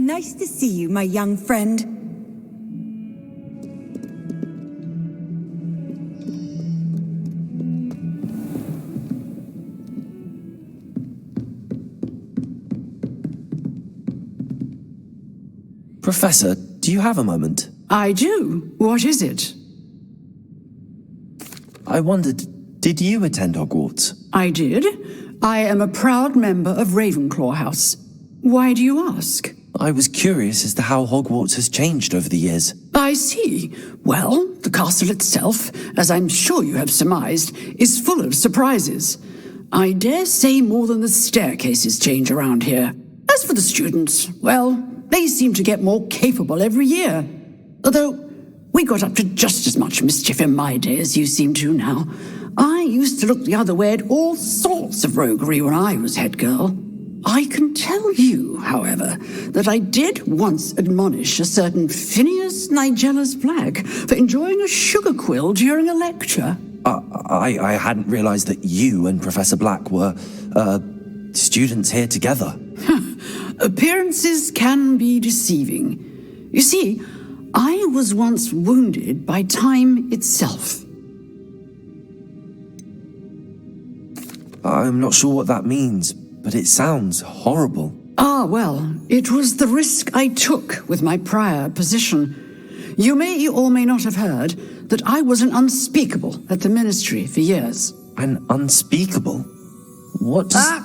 Nice to see you, my young friend. Professor, do you have a moment? I do. What is it? I wondered, did you attend Hogwarts? I did. I am a proud member of Ravenclaw House. Why do you ask? I was curious as to how Hogwarts has changed over the years. I see. Well, the castle itself, as I'm sure you have surmised, is full of surprises. I dare say more than the staircases change around here. As for the students, well, they seem to get more capable every year. Although, we got up to just as much mischief in my day as you seem to now. I used to look the other way at all sorts of roguery when I was head girl. I can tell you, however, that I did once admonish a certain Phineas Nigella's Black for enjoying a sugar quill during a lecture. I hadn't realized that you and Professor Black were, students here together. Appearances can be deceiving. You see, I was once wounded by time itself. I'm not sure what that means, but it sounds horrible. Ah, well, it was the risk I took with my prior position. You may or may not have heard that I was an unspeakable at the Ministry for years. An unspeakable? What does...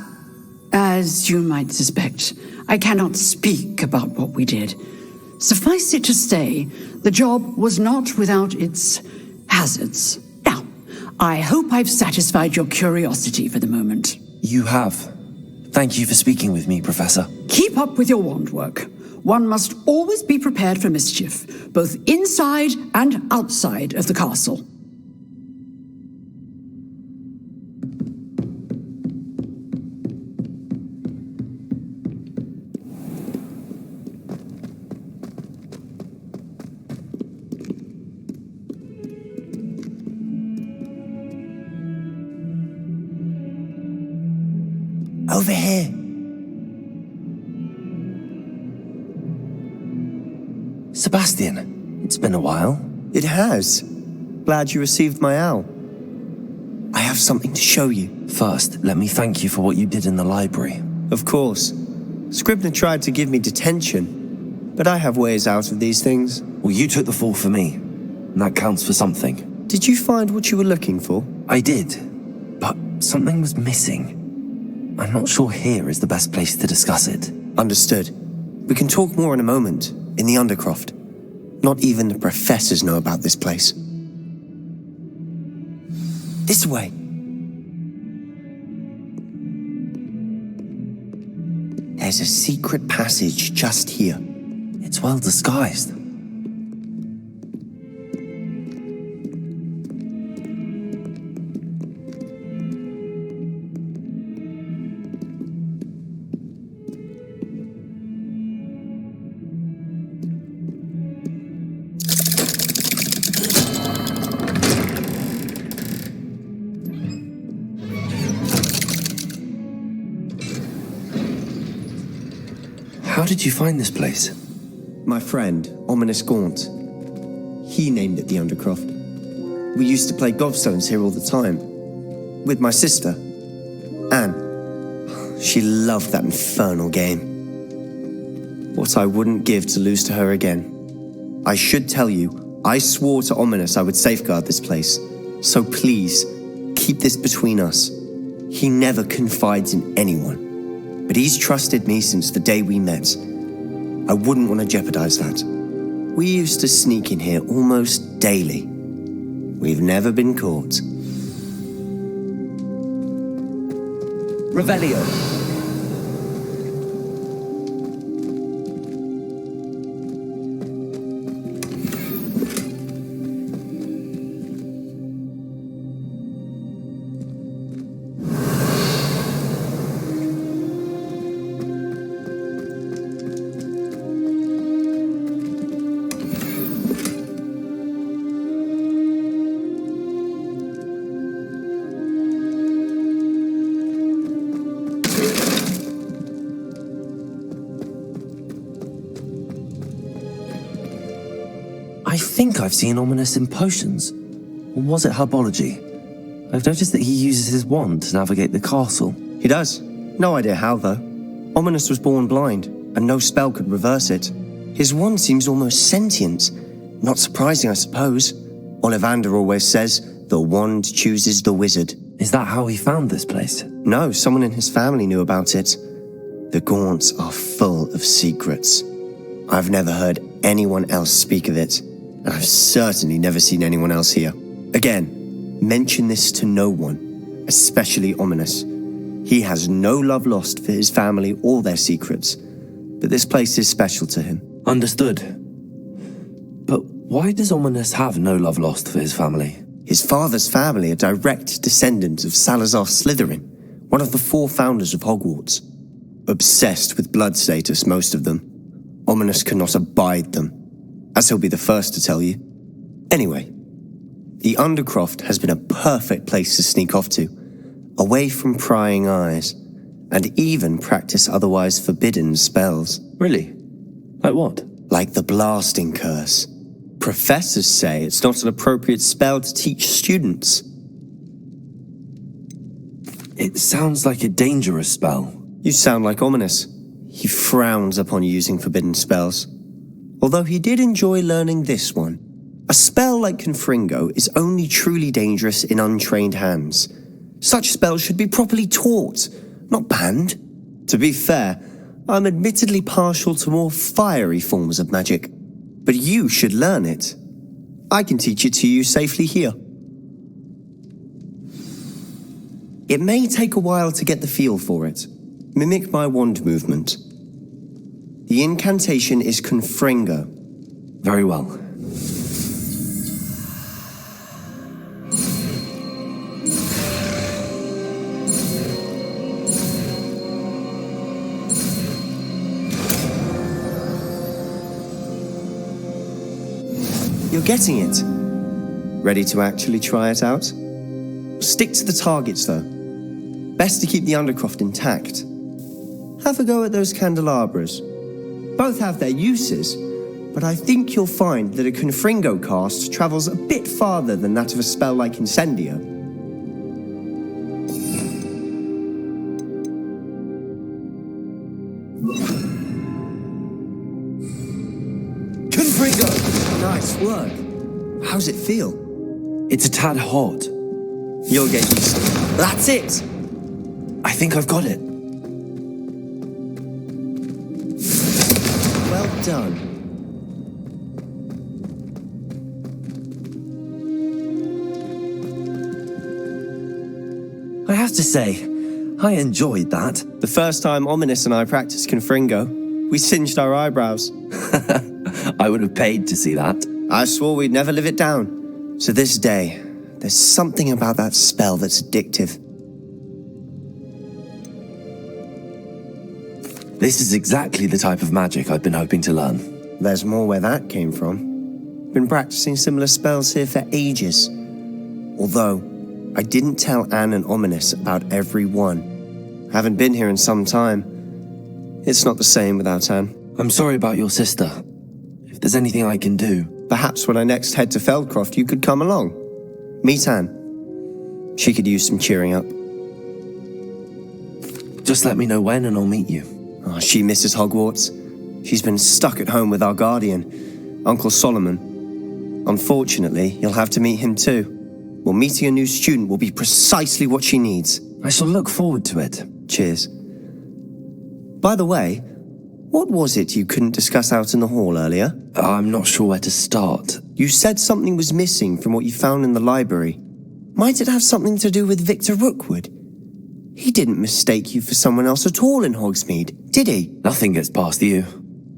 As you might suspect, I cannot speak about what we did. Suffice it to say, the job was not without its hazards. Now, I hope I've satisfied your curiosity for the moment. You have. Thank you for speaking with me, Professor. Keep up with your wand work. One must always be prepared for mischief, both inside and outside of the castle. Over here. Sebastian, it's been a while. It has. Glad you received my owl. I have something to show you. First, let me thank you for what you did in the library. Of course. Scribner tried to give me detention, but I have ways out of these things. Well, you took the fall for me, and that counts for something. Did you find what you were looking for? I did, but something was missing. I'm not sure here is the best place to discuss it. Understood. We can talk more in a moment, in the Undercroft. Not even the professors know about this place. This way. There's a secret passage just here. It's well disguised. How did you find this place? My friend, Ominous Gaunt. He named it the Undercroft. We used to play gobstones here all the time. With my sister, Anne. She loved that infernal game. What I wouldn't give to lose to her again. I should tell you, I swore to Ominous I would safeguard this place. So please, keep this between us. He never confides in anyone. But he's trusted me since the day we met. I wouldn't want to jeopardize that. We used to sneak in here almost daily. We've never been caught. Revelio. I think I've seen Ominous in potions. Or was it herbology? I've noticed that he uses his wand to navigate the castle. He does. No idea how, though. Ominous was born blind, and no spell could reverse it. His wand seems almost sentient. Not surprising, I suppose. Ollivander always says, the wand chooses the wizard. Is that how he found this place? No, someone in his family knew about it. The Gaunts are full of secrets. I've never heard anyone else speak of it, and I've certainly never seen anyone else here. Again, mention this to no one, especially Ominous. He has no love lost for his family or their secrets, but this place is special to him. Understood. But why does Ominous have no love lost for his family? His father's family are direct descendants of Salazar Slytherin, one of the 4 founders of Hogwarts. Obsessed with blood status, most of them. Ominous cannot abide them, as he'll be the first to tell you. Anyway, the Undercroft has been a perfect place to sneak off to, away from prying eyes, and even practice otherwise forbidden spells. Really? Like what? Like the blasting curse. Professors say it's not an appropriate spell to teach students. It sounds like a dangerous spell. You sound like Ominous. He frowns upon using forbidden spells. Although he did enjoy learning this one. A spell like Confringo is only truly dangerous in untrained hands. Such spells should be properly taught, not banned. To be fair, I'm admittedly partial to more fiery forms of magic. But you should learn it. I can teach it to you safely here. It may take a while to get the feel for it. Mimic my wand movement. The incantation is Confringo. Very well. You're getting it. Ready to actually try it out? Stick to the targets, though. Best to keep the Undercroft intact. Have a go at those candelabras. Both have their uses, but I think you'll find that a Confringo cast travels a bit farther than that of a spell like Incendio. Confringo! Nice work. How's it feel? It's a tad hot. You'll get used to it. That's it! I think I've got it. Well done. I have to say, I enjoyed that. The first time Ominous and I practiced Confringo, we singed our eyebrows. I would have paid to see that. I swore we'd never live it down. To this day, there's something about that spell that's addictive. This is exactly the type of magic I've been hoping to learn. There's more where that came from. Been practicing similar spells here for ages. Although, I didn't tell Anne and Ominous about every one. Haven't been here in some time. It's not the same without Anne. I'm sorry about your sister. If there's anything I can do... Perhaps when I next head to Feldcroft, you could come along. Meet Anne. She could use some cheering up. Just let me know when and I'll meet you. Oh, she misses Hogwarts. She's been stuck at home with our guardian, Uncle Solomon. Unfortunately, you'll have to meet him too. Well, meeting a new student will be precisely what she needs. I shall look forward to it. Cheers. By the way, what was it you couldn't discuss out in the hall earlier? I'm not sure where to start. You said something was missing from what you found in the library. Might it have something to do with Victor Rookwood? He didn't mistake you for someone else at all in Hogsmeade, did he? Nothing gets past you.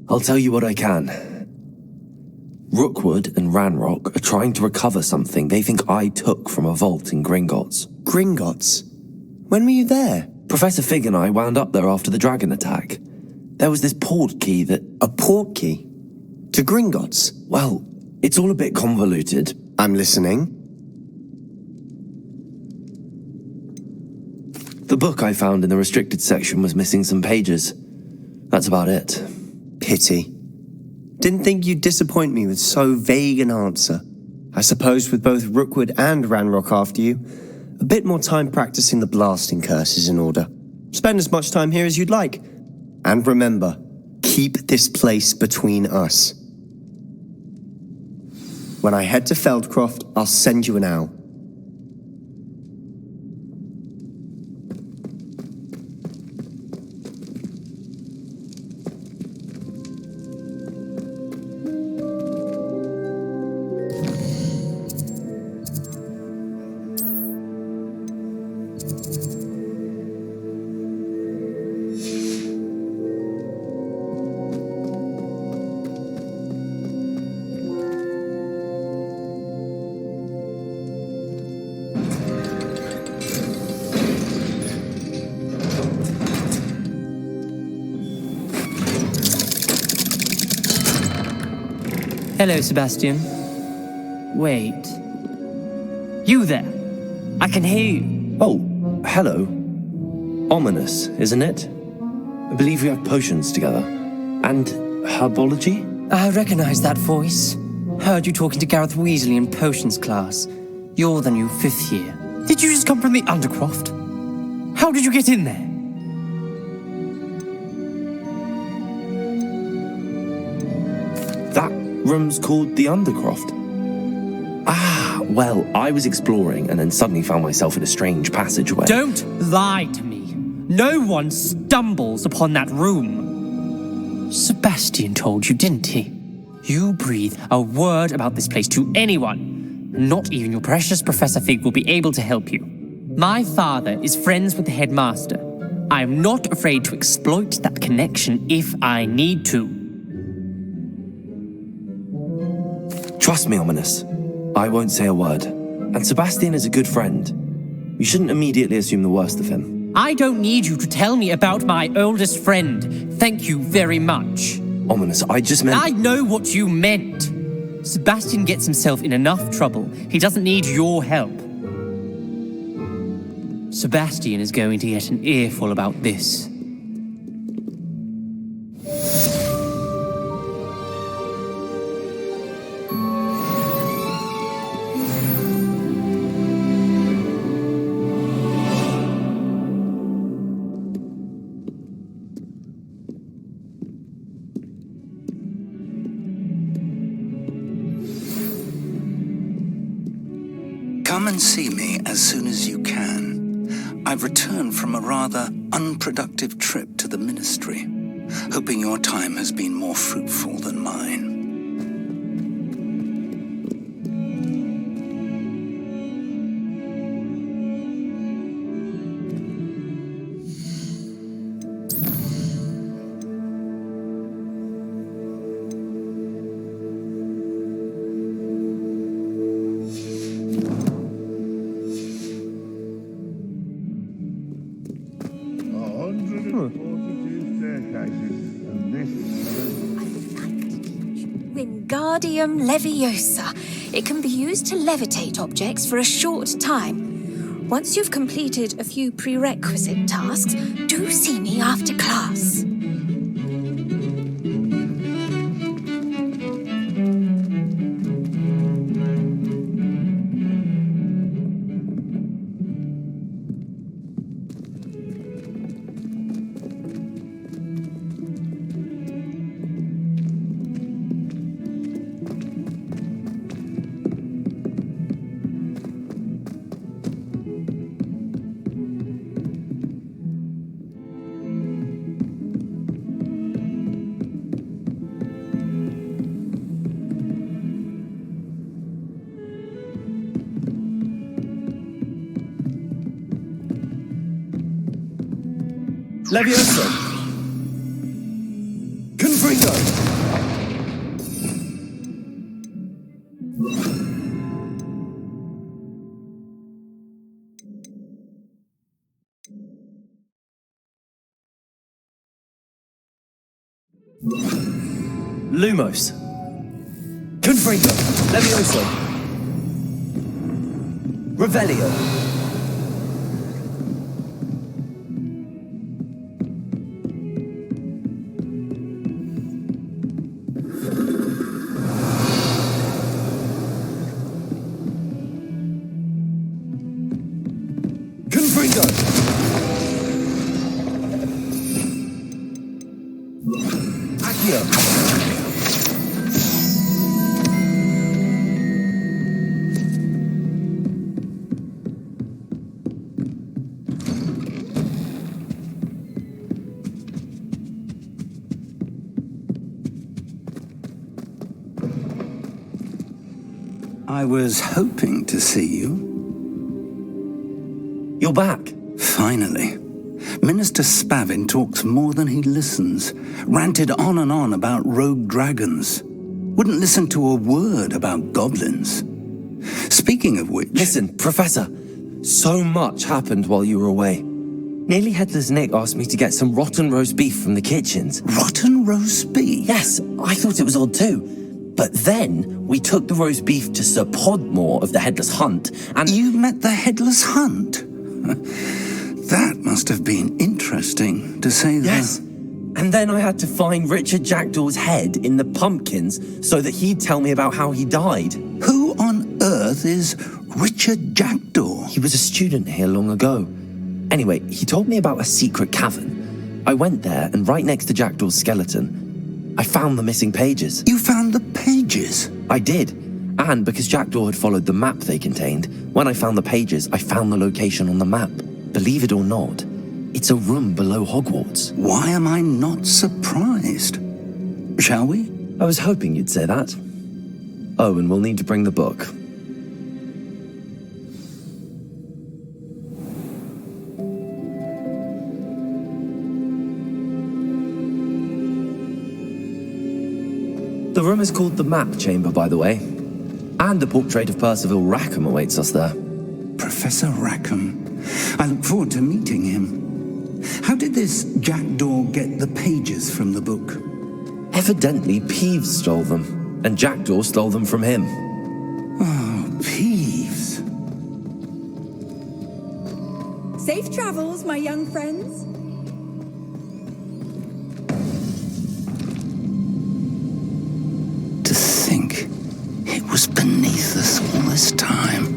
I'll tell you what I can. Rookwood and Ranrock are trying to recover something they think I took from a vault in Gringotts. Gringotts? When were you there? Professor Fig and I wound up there after the dragon attack. There was this port key that... A port key? To Gringotts? Well, it's all a bit convoluted. I'm listening. The book I found in the restricted section was missing some pages. That's about it. Pity. Didn't think you'd disappoint me with so vague an answer. I suppose with both Rookwood and Ranrock after you, a bit more time practicing the blasting curse is in order. Spend as much time here as you'd like. And remember, keep this place between us. When I head to Feldcroft, I'll send you an owl. Hello, Sebastian. Wait. You there? I can hear you. Oh, hello. Ominous, isn't it? I believe we have potions together. And herbology? I recognize that voice. Heard you talking to Gareth Weasley in potions class. You're the new 5th year. Did you just come from the Undercroft? How did you get in there? That room's called the Undercroft. Ah, well, I was exploring and then suddenly found myself in a strange passageway. Don't lie to me. No one stumbles upon that room. Sebastian told you, didn't he? You breathe a word about this place to anyone. Not even your precious Professor Fig will be able to help you. My father is friends with the headmaster. I am not afraid to exploit that connection if I need to. Trust me, Ominous. I won't say a word. And Sebastian is a good friend. You shouldn't immediately assume the worst of him. I don't need you to tell me about my oldest friend. Thank you very much. Ominous, I just meant... I know what you meant. Sebastian gets himself in enough trouble. He doesn't need your help. Sebastian is going to get an earful about this. Come and see me as soon as you can. I've returned from a rather unproductive trip to the Ministry, hoping your time has been more fruitful than mine. Wingardium Leviosa. It can be used to levitate objects for a short time. Once you've completed a few prerequisite tasks, do see me after class. Levioso! Confringo! Lumos. Confringo. Levioso. Revelio. I was hoping to see you. You're back. Finally. Minister Spavin talks more than he listens. Ranted on and on about rogue dragons. Wouldn't listen to a word about goblins. Speaking of which... Listen, Professor. So much happened while you were away. Nearly Headless Nick asked me to get some rotten roast beef from the kitchens. Rotten roast beef? Yes, I thought it was odd too. But then we took the roast beef to Sir Podmore of the Headless Hunt, and... You met the Headless Hunt? That must have been interesting, to say the... Yes. And then I had to find Richard Jackdaw's head in the pumpkins so that he'd tell me about how he died. Who on earth is Richard Jackdaw? He was a student here long ago. Anyway, he told me about a secret cavern. I went there, and right next to Jackdaw's skeleton, I found the missing pages. You found the pages? I did. And because Jackdaw had followed the map they contained, when I found the pages, I found the location on the map. Believe it or not, it's a room below Hogwarts. Why am I not surprised? Shall we? I was hoping you'd say that. Oh, and we'll need to bring the book. The room is called the Map Chamber, by the way. And the portrait of Percival Rackham awaits us there. Professor Rackham. I look forward to meeting him. How did this Jackdaw get the pages from the book? Evidently, Peeves stole them, and Jackdaw stole them from him. Oh, Peeves. Safe travels, my young friends. To think it was beneath us all this time.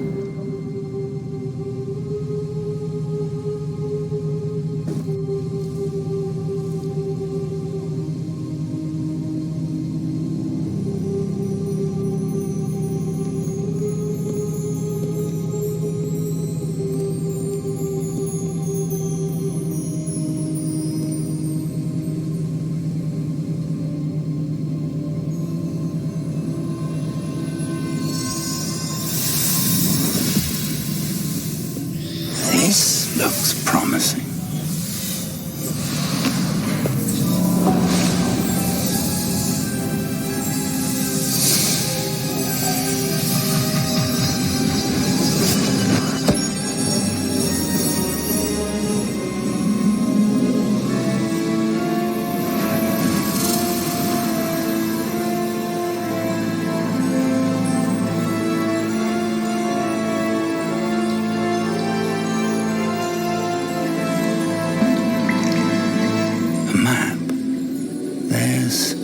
This looks promising.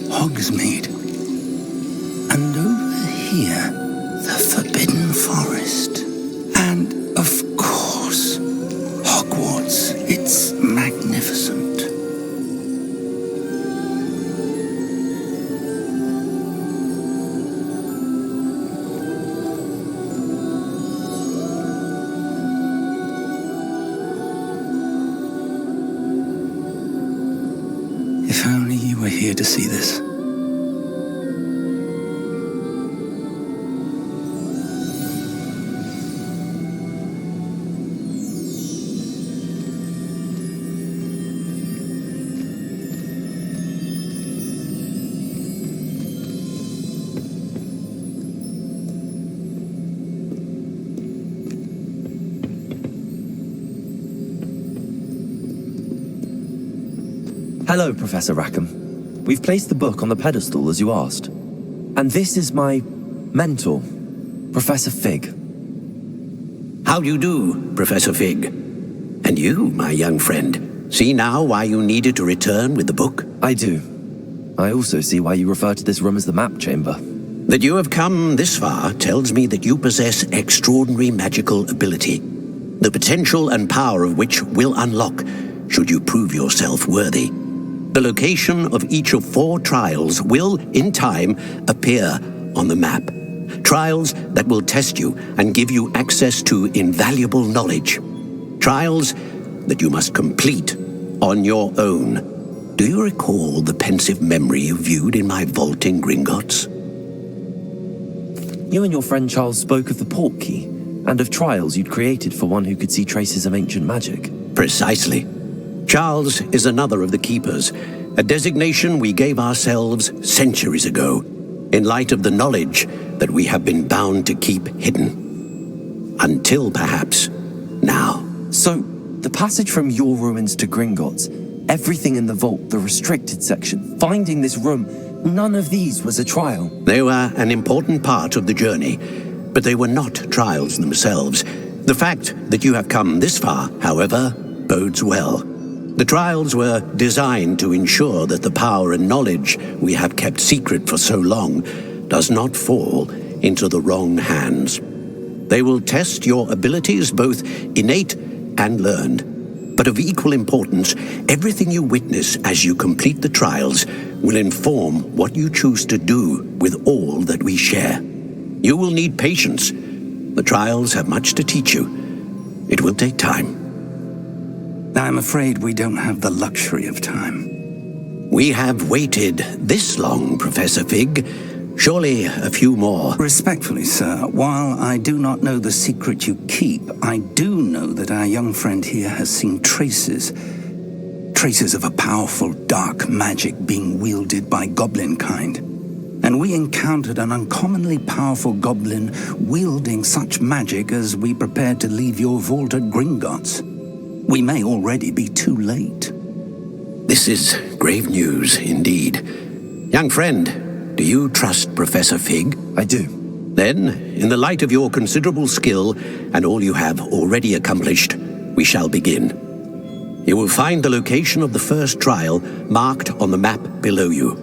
Hogsmeade. And over here, the Forbidden Forest. And, of course, Hogwarts. It's magnificent. If only you were here to see this. Hello, Professor Rackham. We've placed the book on the pedestal as you asked. And this is my mentor, Professor Fig. How do you do, Professor Fig? And you, my young friend, see now why you needed to return with the book? I do. I also see why you refer to this room as the Map Chamber. That you have come this far tells me that you possess extraordinary magical ability, the potential and power of which will unlock should you prove yourself worthy. The location of each of 4 trials will, in time, appear on the map. Trials that will test you and give you access to invaluable knowledge. Trials that you must complete on your own. Do you recall the pensive memory you viewed in my vault in Gringotts? You and your friend Charles spoke of the port key, and of trials you'd created for one who could see traces of ancient magic. Precisely. Charles is another of the keepers, a designation we gave ourselves centuries ago, in light of the knowledge that we have been bound to keep hidden. Until, perhaps, now. So, the passage from your ruins to Gringotts, everything in the vault, the restricted section, finding this room, none of these was a trial. They were an important part of the journey, but they were not trials themselves. The fact that you have come this far, however, bodes well. The trials were designed to ensure that the power and knowledge we have kept secret for so long does not fall into the wrong hands. They will test your abilities, both innate and learned. But of equal importance, everything you witness as you complete the trials will inform what you choose to do with all that we share. You will need patience. The trials have much to teach you. It will take time. I'm afraid we don't have the luxury of time. We have waited this long, Professor Fig. Surely a few more. Respectfully, sir, while I do not know the secret you keep, I do know that our young friend here has seen traces of a powerful dark magic being wielded by goblin kind. And we encountered an uncommonly powerful goblin wielding such magic as we prepared to leave your vault at Gringotts. We may already be too late. This is grave news indeed. Young friend, do you trust Professor Fig? I do. Then, in the light of your considerable skill and all you have already accomplished, we shall begin. You will find the location of the first trial marked on the map below you.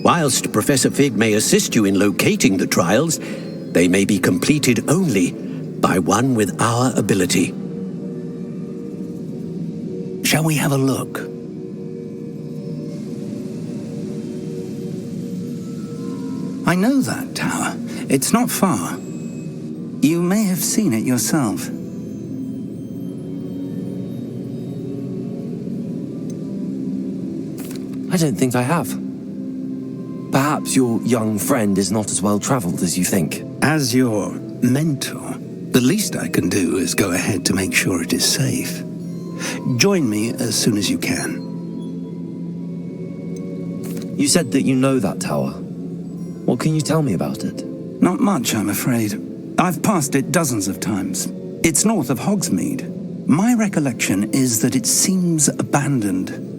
Whilst Professor Fig may assist you in locating the trials, they may be completed only by one with our ability. Shall we have a look? I know that tower. It's not far. You may have seen it yourself. I don't think I have. Perhaps your young friend is not as well traveled as you think. As your mentor, the least I can do is go ahead to make sure it is safe. Join me as soon as you can. You said that you know that tower. What can you tell me about it? Not much, I'm afraid. I've passed it dozens of times. It's north of Hogsmeade. My recollection is that it seems abandoned.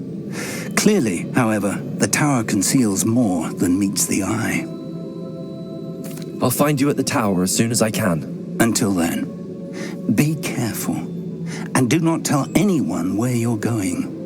Clearly, however, the tower conceals more than meets the eye. I'll find you at the tower as soon as I can. Until then, be careful, and do not tell anyone where you're going.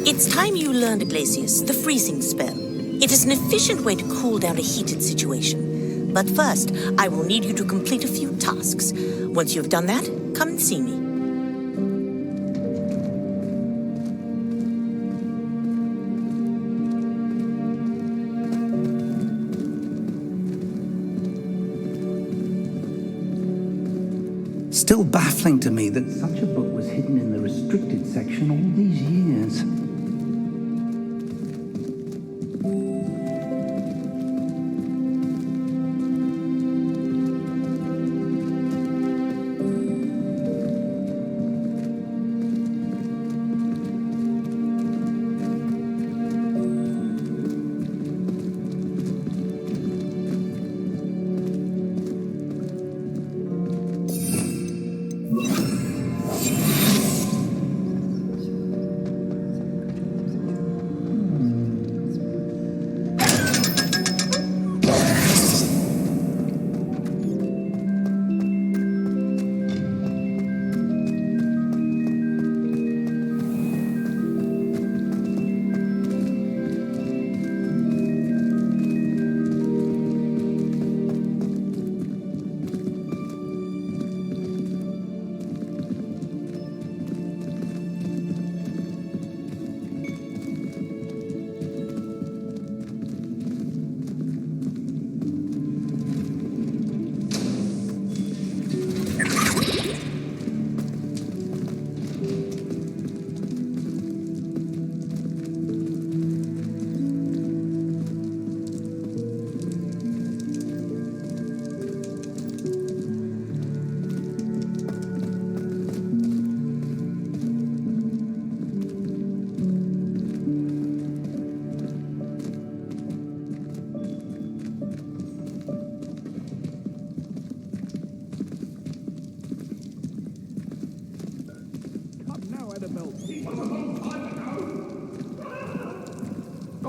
It's time you learned, Glacius, the freezing spell. It is an efficient way to cool down a heated situation. But first, I will need you to complete a few tasks. Once you've done that, come and see me. Still baffling to me that such a book was hidden in the restricted section all these years.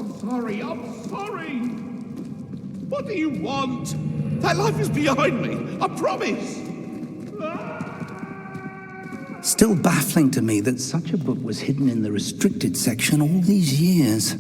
I'm sorry. I'm sorry. What do you want? That life is behind me. I promise. Still baffling to me that such a book was hidden in the restricted section all these years.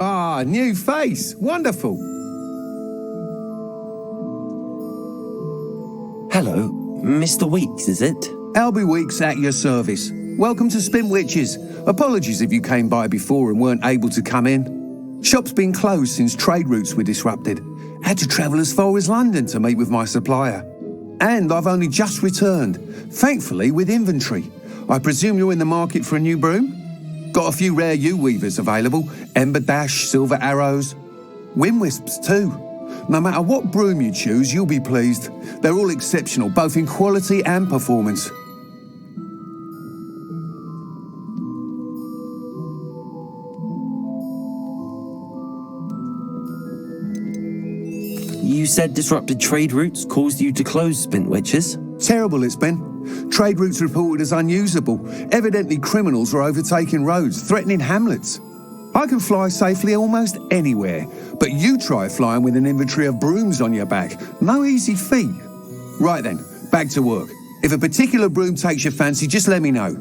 Ah, new face. Wonderful. Hello, Mr. Weeks, is it? Albie Weeks at your service. Welcome to Spintwitches. Apologies if you came by before and weren't able to come in. Shop's been closed since trade routes were disrupted. Had to travel as far as London to meet with my supplier. And I've only just returned, thankfully with inventory. I presume you're in the market for a new broom? Got a few rare yew-weavers available. Ember Dash, Silver Arrows. Wind Wisps too. No matter what broom you choose, you'll be pleased. They're all exceptional, both in quality and performance. You said disrupted trade routes caused you to close Spintwitches? Terrible it's been. Trade routes reported as unusable. Evidently criminals are overtaking roads, threatening hamlets. I can fly safely almost anywhere, but you try flying with an inventory of brooms on your back. No easy feat. Right then, back to work. If a particular broom takes your fancy, just let me know.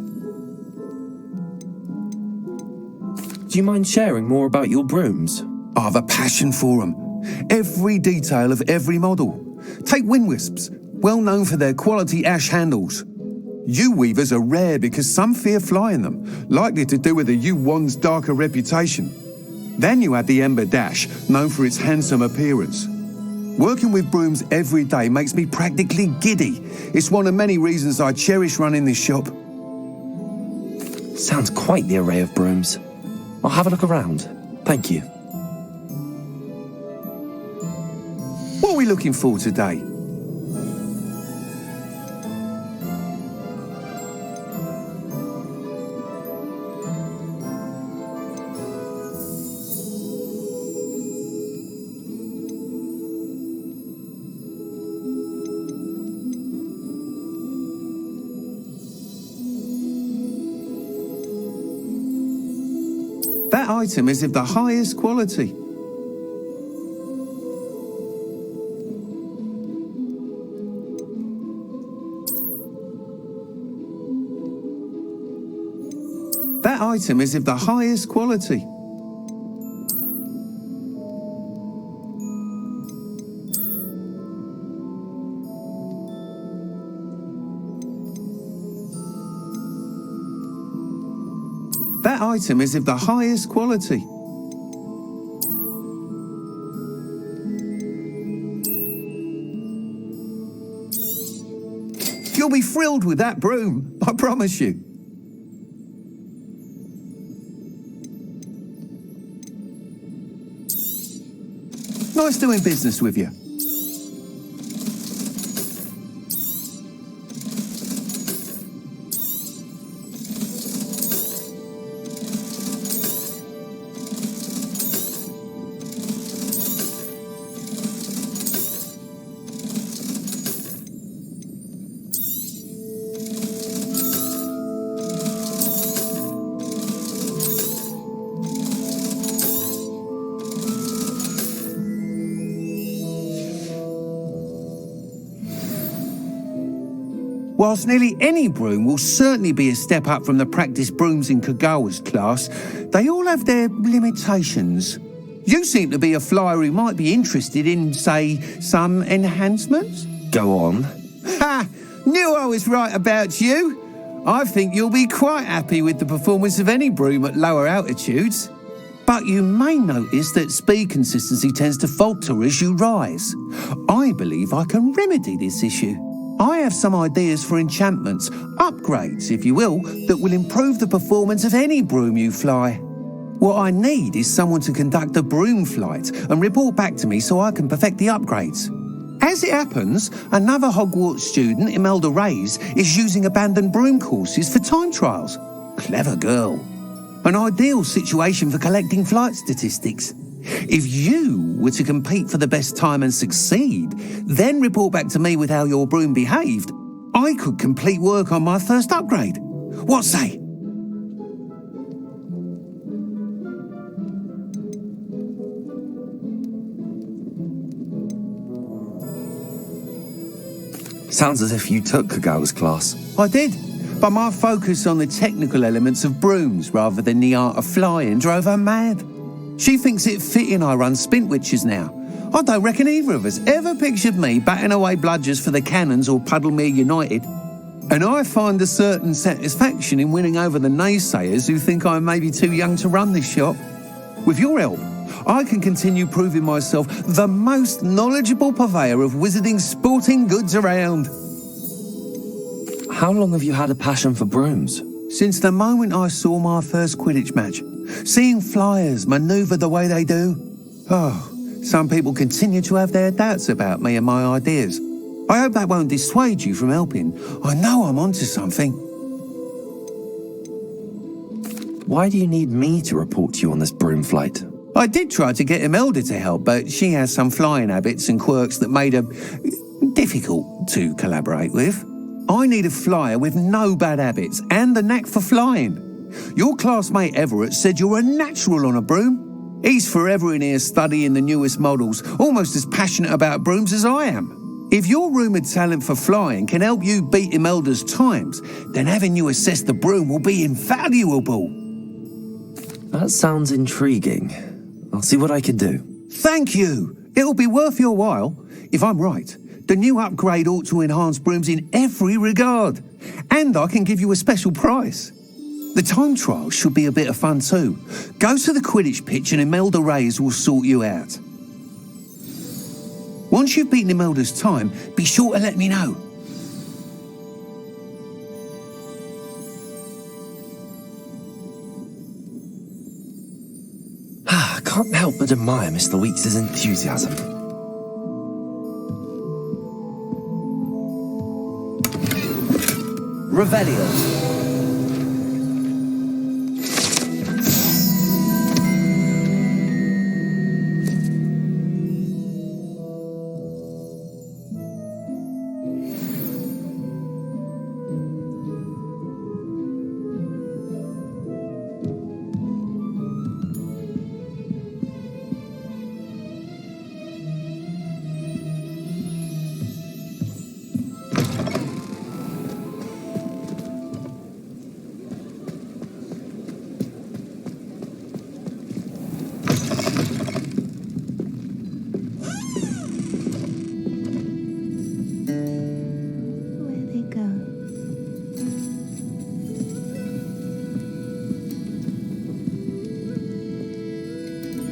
Do you mind sharing more about your brooms? I have a passion for them. Every detail of every model. Take Wind Wisps, well known for their quality ash handles. Yew-weavers are rare because some fear flying them, likely to do with the yew-wand's darker reputation. Then you have the Ember Dash, known for its handsome appearance. Working with brooms every day makes me practically giddy. It's one of many reasons I cherish running this shop. Sounds quite the array of brooms. I'll have a look around. Thank you. What are we looking for today? That item is of the highest quality. That item is of the highest quality. That item is of the highest quality. You'll be thrilled with that broom, I promise you. Nice doing business with you. Whilst nearly any broom will certainly be a step up from the practice brooms in Kagawa's class, they all have their limitations. You seem to be a flyer who might be interested in, say, some enhancements? Go on. Ha! Knew I was right about you. I think you'll be quite happy with the performance of any broom at lower altitudes. But you may notice that speed consistency tends to falter as you rise. I believe I can remedy this issue. I have some ideas for enchantments, upgrades, if you will, that will improve the performance of any broom you fly. What I need is someone to conduct a broom flight and report back to me so I can perfect the upgrades. As it happens, another Hogwarts student, Imelda Reyes, is using abandoned broom courses for time trials. Clever girl. An ideal situation for collecting flight statistics. If you were to compete for the best time and succeed, then report back to me with how your broom behaved, I could complete work on my first upgrade. What say? Sounds as if you took Kagawa's class. I did, but my focus on the technical elements of brooms rather than the art of flying drove her mad. She thinks it fitting I run Spintwitches now. I don't reckon either of us ever pictured me batting away bludgers for the Cannons or Puddlemere United. And I find a certain satisfaction in winning over the naysayers who think I'm maybe too young to run this shop. With your help, I can continue proving myself the most knowledgeable purveyor of wizarding sporting goods around. How long have you had a passion for brooms? Since the moment I saw my first Quidditch match. Seeing flyers manoeuvre the way they do. Oh, some people continue to have their doubts about me and my ideas. I hope that won't dissuade you from helping. I know I'm onto something. Why do you need me to report to you on this broom flight? I did try to get Imelda to help, but she has some flying habits and quirks that made her difficult to collaborate with. I need a flyer with no bad habits and the knack for flying. Your classmate Everett said you're a natural on a broom. He's forever in here studying the newest models, almost as passionate about brooms as I am. If your rumoured talent for flying can help you beat Imelda's times, then having you assess the broom will be invaluable. That sounds intriguing. I'll see what I can do. Thank you. It'll be worth your while. If I'm right, the new upgrade ought to enhance brooms in every regard. And I can give you a special price. The time trial should be a bit of fun too. Go to the Quidditch pitch and Imelda Reyes will sort you out. Once you've beaten Imelda's time, be sure to let me know. I can't help but admire Mr. Weeks' enthusiasm. Revelio.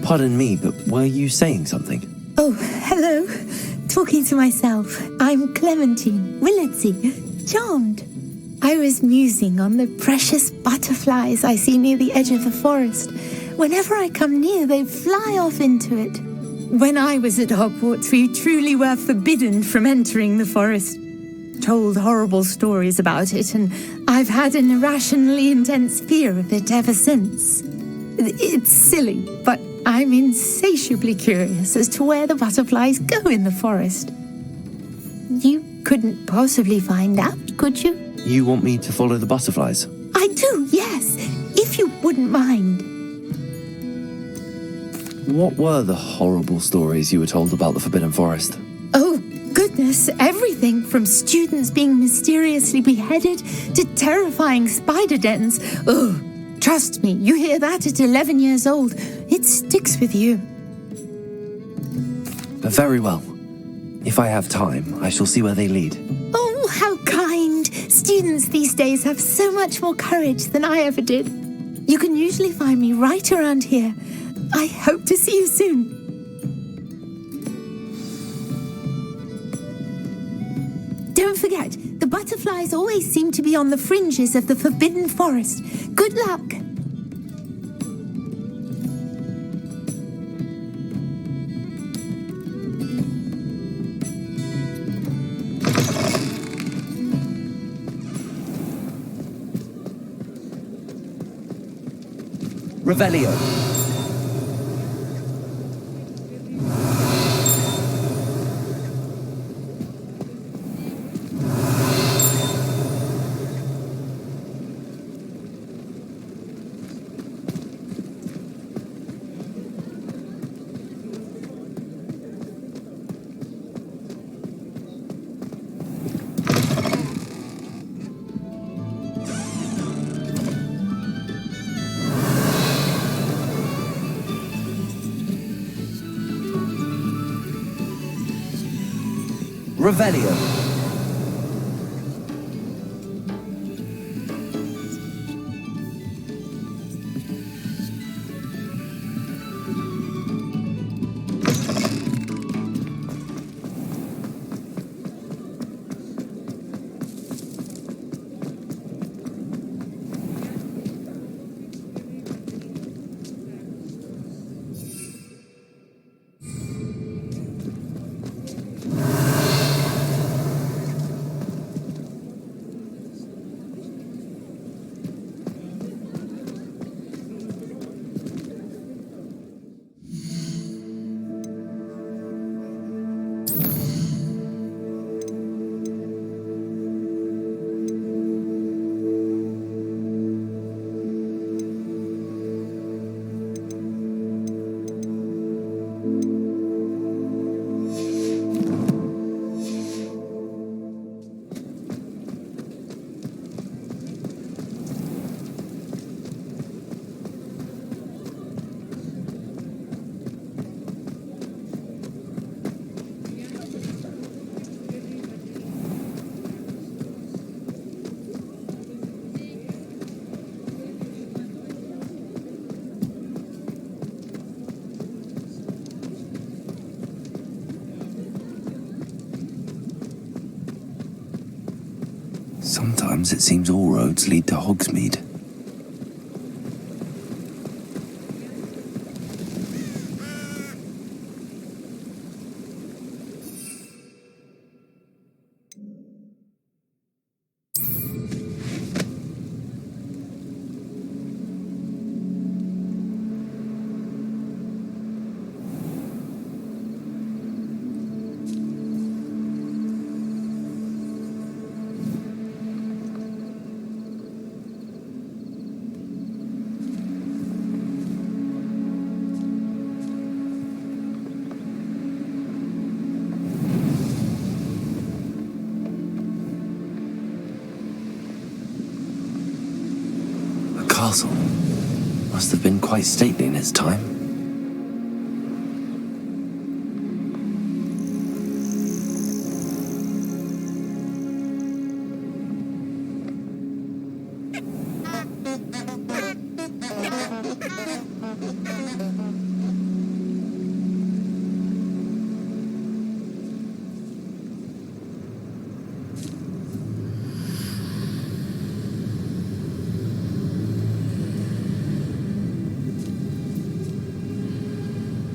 Pardon me, but were you saying something? Oh, hello. Talking to myself. I'm Clementine Willardsey. Charmed. I was musing on the precious butterflies I see near the edge of the forest. Whenever I come near, they fly off into it. When I was at Hogwarts, we truly were forbidden from entering the forest. Told horrible stories about it, and I've had an irrationally intense fear of it ever since. It's silly, but I'm insatiably curious as to where the butterflies go in the forest. You couldn't possibly find out, could you? You want me to follow the butterflies? I do, yes, if you wouldn't mind. What were the horrible stories you were told about the Forbidden Forest? Oh, goodness, everything from students being mysteriously beheaded to terrifying spider dens. Oh, trust me, you hear that at 11 years old, it sticks with you. Very well. If I have time, I shall see where they lead. Oh, how kind. Students these days have so much more courage than I ever did. You can usually find me right around here. I hope to see you soon. Don't forget, the butterflies always seem to be on the fringes of the Forbidden Forest. Good luck. Revelio. Revelio. Sometimes it seems all roads lead to Hogsmeade. Castle must have been quite stately in its time.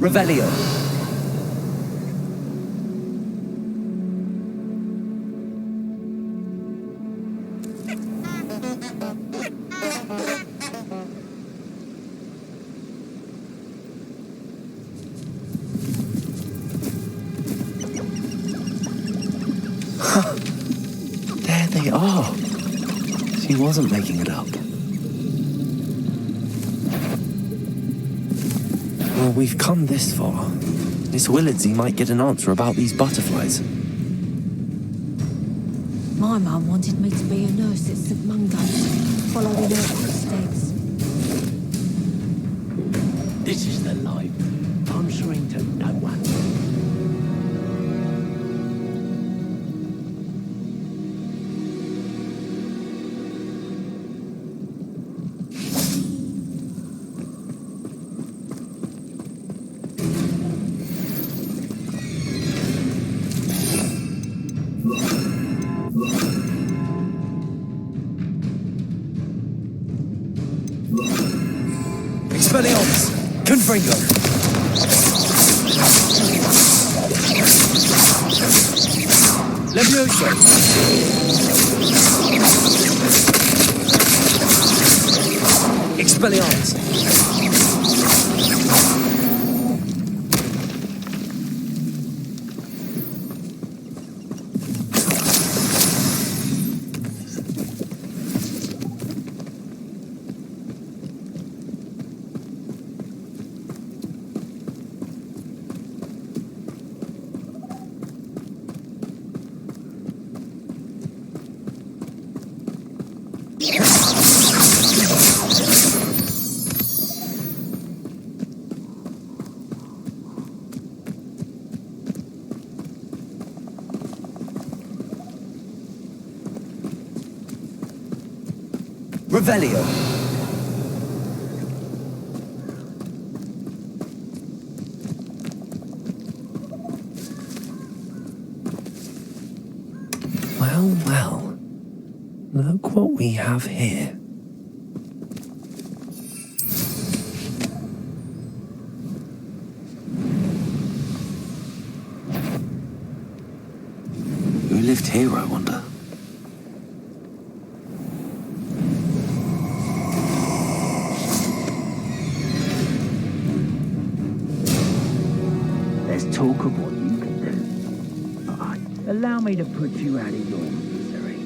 Revelio. There they are. She wasn't making it up. Well, we've come this far. Miss Willardsey might get an answer about these butterflies. My mum wanted me to be a nurse at St Mungo's, following her footsteps. This is the life, answering to no one. Expelliarmus! Confringo! Levioso! Expelliarmus! Revelio. Well, well. Look what we have here. Who lived here, I wonder? Let's talk of what you can do. Alright, allow me to put you out of your misery.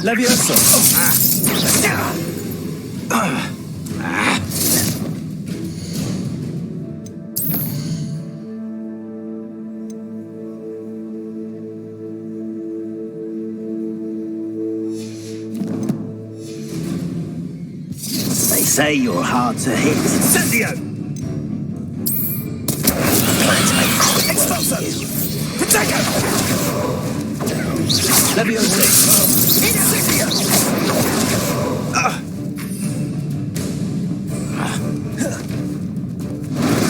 Leviosa! They say you're hard to hit. Incendio! Expulso! Protego! Leviosa! Incendio!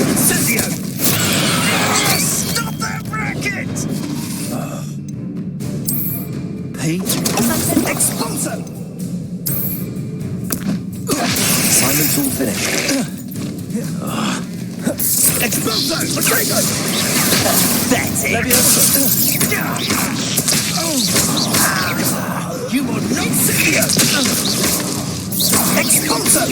Incendio! Stop that racket! Pete? Expulso! Simon's all finished. Expulso! Protego! That's it. You are not Incendio! Expulso!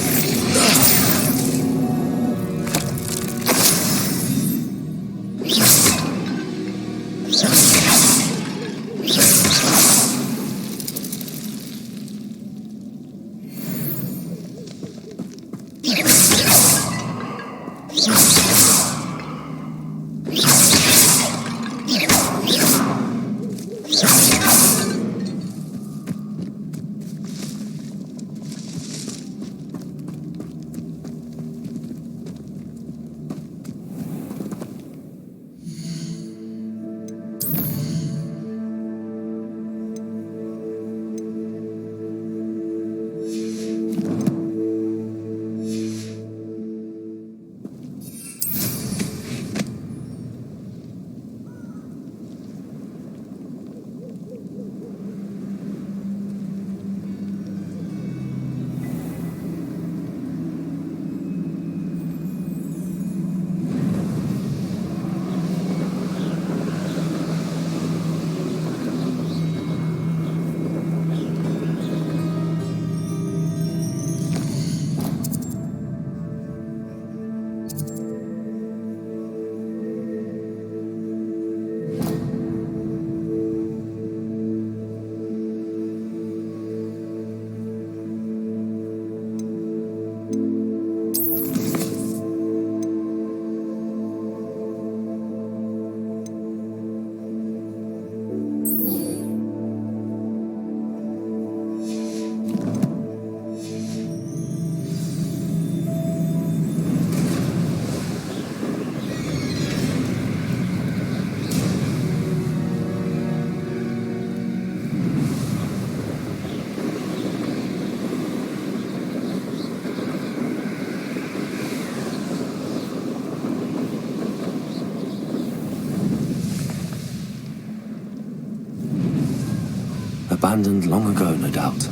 Abandoned long ago, no doubt.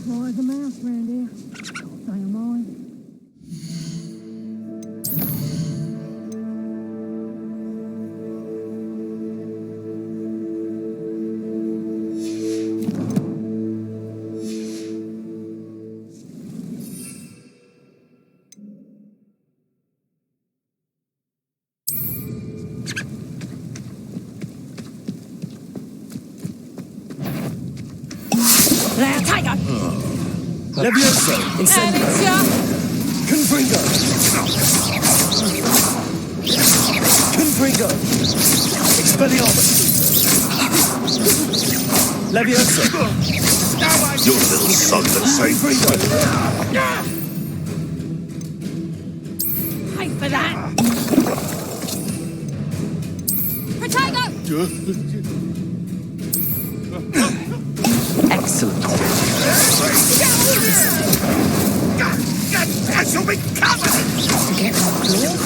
Why the mouse round here? Don't you mind? Tiger! Levioso! Elixir! Confringo! Confringo! Expelliarmus! Levioso! Your little son that saved Confringo! Fight for that! Protego! Excellent. I shall be covered! Get my claw?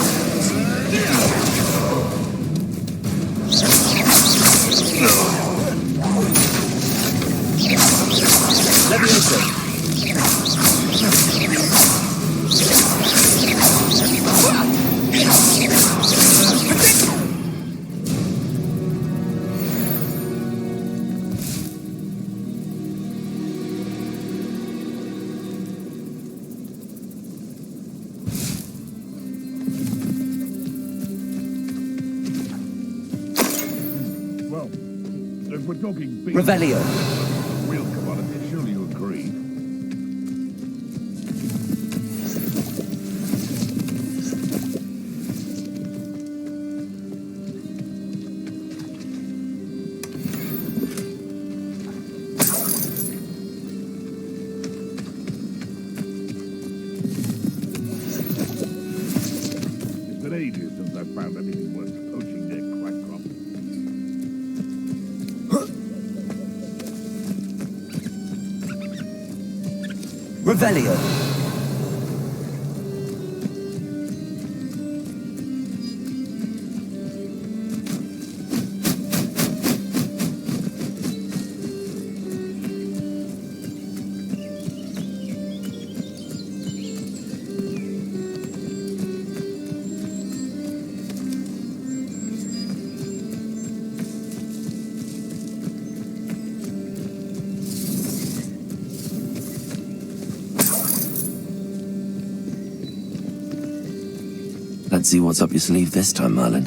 Levioso! Well, if we're talking big... Revelio! Real commodity, surely you agree. It's been ages since I've found anything worth poaching near Crackcroft. Revelio! Let's see what's up your sleeve this time, Merlin.